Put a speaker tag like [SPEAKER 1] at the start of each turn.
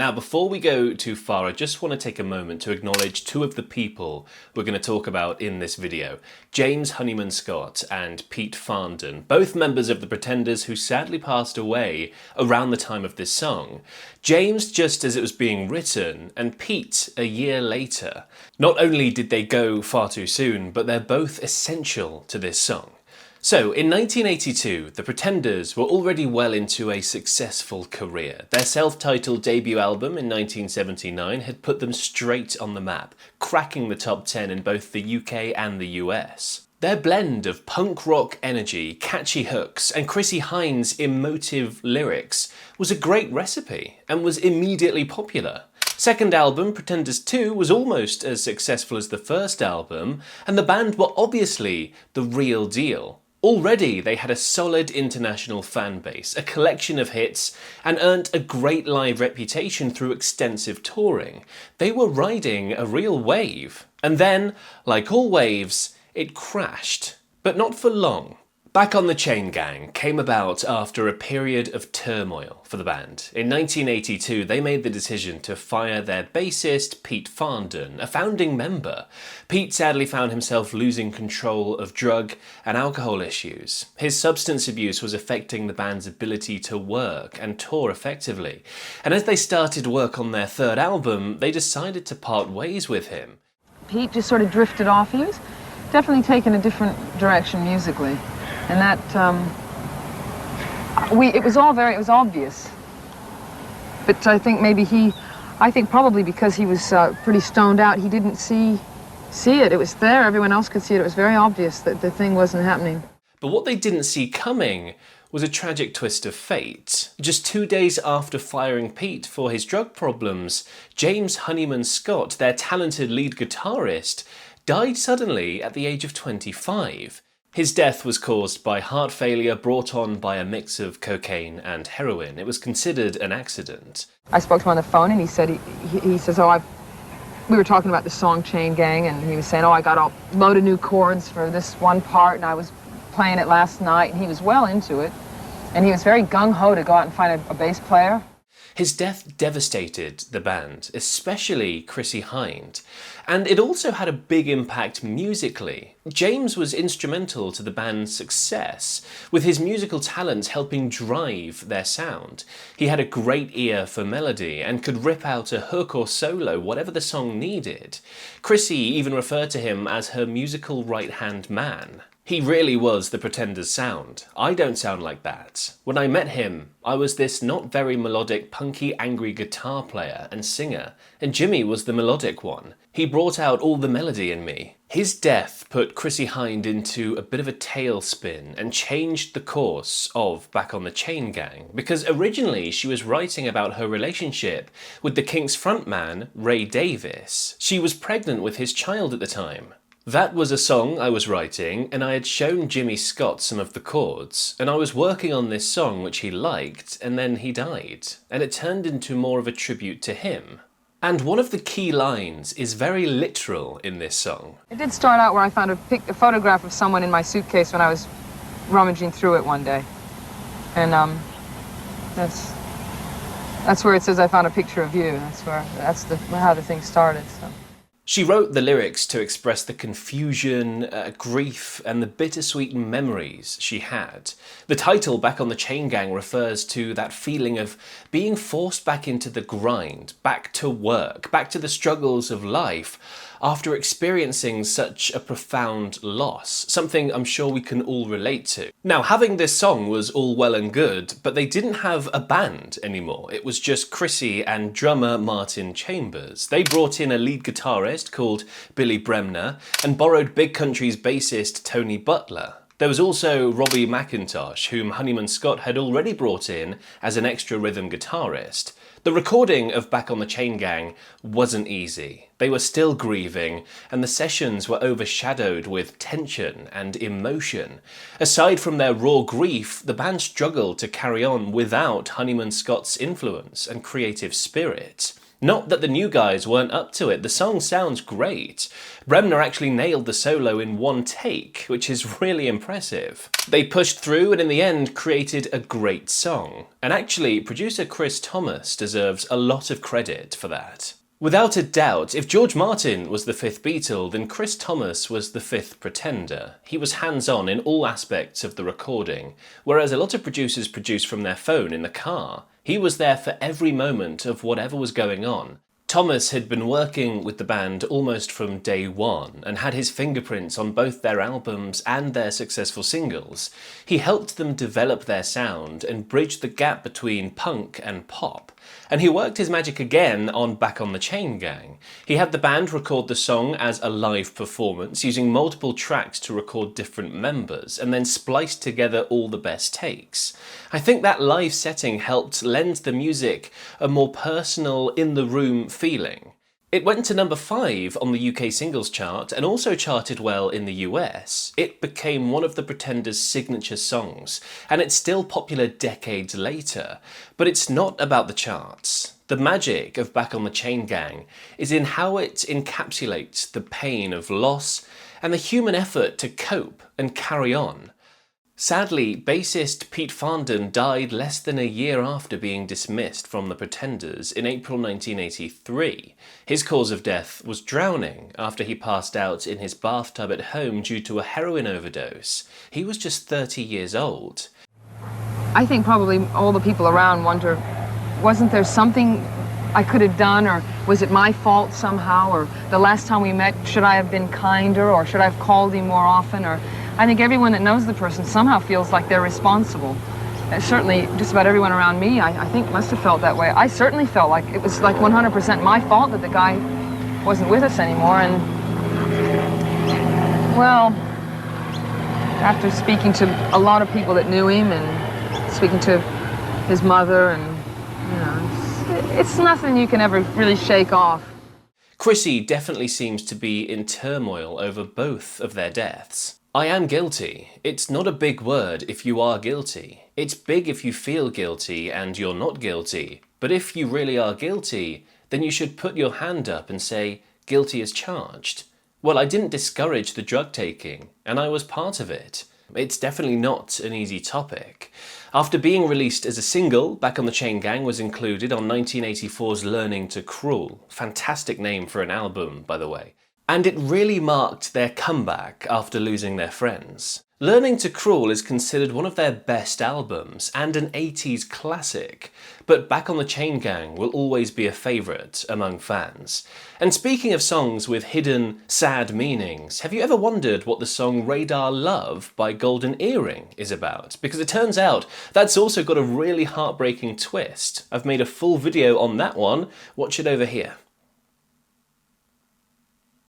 [SPEAKER 1] Now, before we go too far, I just want to take a moment to acknowledge two of the people we're going to talk about in this video. James Honeyman Scott and Pete Farndon, both members of the Pretenders who sadly passed away around the time of this song. James just as it was being written, and Pete a year later. Not only did they go far too soon, but they're both essential to this song. So, in 1982, the Pretenders were already well into a successful career. Their self-titled debut album in 1979 had put them straight on the map, cracking the top 10 in both the UK and the US. Their blend of punk rock energy, catchy hooks, and Chrissie Hynde's emotive lyrics was a great recipe, and was immediately popular. Second album, Pretenders 2, was almost as successful as the first album, and the band were obviously the real deal. Already, they had a solid international fan base, a collection of hits, and earned a great live reputation through extensive touring. They were riding a real wave. And then, like all waves, it crashed. But not for long. Back on the Chain Gang came about after a period of turmoil for the band. In 1982, they made the decision to fire their bassist, Pete Farndon, a founding member. Pete sadly found himself losing control of drug and alcohol issues. His substance abuse was affecting the band's ability to work and tour effectively. And as they started work on their third album, they decided to part ways with him.
[SPEAKER 2] Pete just sort of drifted off. He was definitely taking a different direction musically. And that, it was obvious. But I think probably because he was pretty stoned out, he didn't see it. It was there, everyone else could see it. It was very obvious that the thing wasn't happening.
[SPEAKER 1] But what they didn't see coming was a tragic twist of fate. Just 2 days after firing Pete for his drug problems, James Honeyman Scott, their talented lead guitarist, died suddenly at the age of 25. His death was caused by heart failure brought on by a mix of cocaine and heroin. It was considered an accident.
[SPEAKER 2] I spoke to him on the phone and he said, he says, we were talking about the song Chain Gang, and he was saying, I got a load of new chords for this one part and I was playing it last night, and he was well into it. And he was very gung-ho to go out and find a bass player.
[SPEAKER 1] His death devastated the band, especially Chrissie Hynde, and it also had a big impact musically. James was instrumental to the band's success, with his musical talents helping drive their sound. He had a great ear for melody and could rip out a hook or solo, whatever the song needed. Chrissie even referred to him as her musical right-hand man. He really was the Pretenders' sound. I don't sound like that. When I met him, I was this not very melodic, punky, angry guitar player and singer, and Jimmy was the melodic one. He brought out all the melody in me. His death put Chrissie Hynde into a bit of a tailspin and changed the course of Back on the Chain Gang, because originally she was writing about her relationship with the Kinks frontman, Ray Davies. She was pregnant with his child at the time. That was a song I was writing, and I had shown Jimmy Scott some of the chords, and I was working on this song which he liked, and then he died, and it turned into more of a tribute to him. And one of the key lines is very literal in this song.
[SPEAKER 2] It did start out where I found a photograph of someone in my suitcase when I was rummaging through it one day. And that's where it says I found a picture of you. That's how the thing started. So.
[SPEAKER 1] She wrote the lyrics to express the confusion, grief, and the bittersweet memories she had. The title, Back on the Chain Gang, refers to that feeling of being forced back into the grind, back to work, back to the struggles of life, after experiencing such a profound loss, something I'm sure we can all relate to. Now, having this song was all well and good, but they didn't have a band anymore. It was just Chrissie and drummer Martin Chambers. They brought in a lead guitarist called Billy Bremner and borrowed Big Country's bassist Tony Butler. There was also Robbie McIntosh, whom Honeyman Scott had already brought in as an extra rhythm guitarist. The recording of Back on the Chain Gang wasn't easy. They were still grieving, and the sessions were overshadowed with tension and emotion. Aside from their raw grief, the band struggled to carry on without Honeyman Scott's influence and creative spirit. Not that the new guys weren't up to it, the song sounds great. Bremner actually nailed the solo in one take, which is really impressive. They pushed through and in the end created a great song. And actually, producer Chris Thomas deserves a lot of credit for that. Without a doubt, if George Martin was the fifth Beatle, then Chris Thomas was the fifth Pretender. He was hands-on in all aspects of the recording, whereas a lot of producers produce from their phone in the car. He was there for every moment of whatever was going on. Thomas had been working with the band almost from day one and had his fingerprints on both their albums and their successful singles. He helped them develop their sound and bridge the gap between punk and pop. And he worked his magic again on Back on the Chain Gang. He had the band record the song as a live performance, using multiple tracks to record different members, and then spliced together all the best takes. I think that live setting helped lend the music a more personal, in-the-room feeling. It went to number 5 on the UK singles chart and also charted well in the US. It became one of the Pretenders' signature songs, and it's still popular decades later. But it's not about the charts. The magic of Back on the Chain Gang is in how it encapsulates the pain of loss and the human effort to cope and carry on. Sadly, bassist Pete Farndon died less than a year after being dismissed from the Pretenders in April 1983. His cause of death was drowning after he passed out in his bathtub at home due to a heroin overdose. He was just 30 years old.
[SPEAKER 2] I think probably all the people around wonder, wasn't there something I could have done, or was it my fault somehow, or the last time we met, should I have been kinder, or should I have called him more often, or I think everyone that knows the person somehow feels like they're responsible. Certainly, just about everyone around me, I think, must have felt that way. I certainly felt like it was like 100% my fault that the guy wasn't with us anymore. And, well, after speaking to a lot of people that knew him and speaking to his mother, and, you know, it's nothing you can ever really shake off.
[SPEAKER 1] Chrissy definitely seems to be in turmoil over both of their deaths. I am guilty. It's not a big word if you are guilty. It's big if you feel guilty and you're not guilty. But if you really are guilty, then you should put your hand up and say, guilty as charged. Well, I didn't discourage the drug taking, and I was part of it. It's definitely not an easy topic. After being released as a single, Back on the Chain Gang was included on 1984's Learning to Crawl. Fantastic name for an album, by the way. And it really marked their comeback after losing their friends. Learning to Crawl is considered one of their best albums and an 80s classic, but Back on the Chain Gang will always be a favourite among fans. And speaking of songs with hidden, sad meanings, have you ever wondered what the song Radar Love by Golden Earring is about? Because it turns out that's also got a really heartbreaking twist. I've made a full video on that one, watch it over here.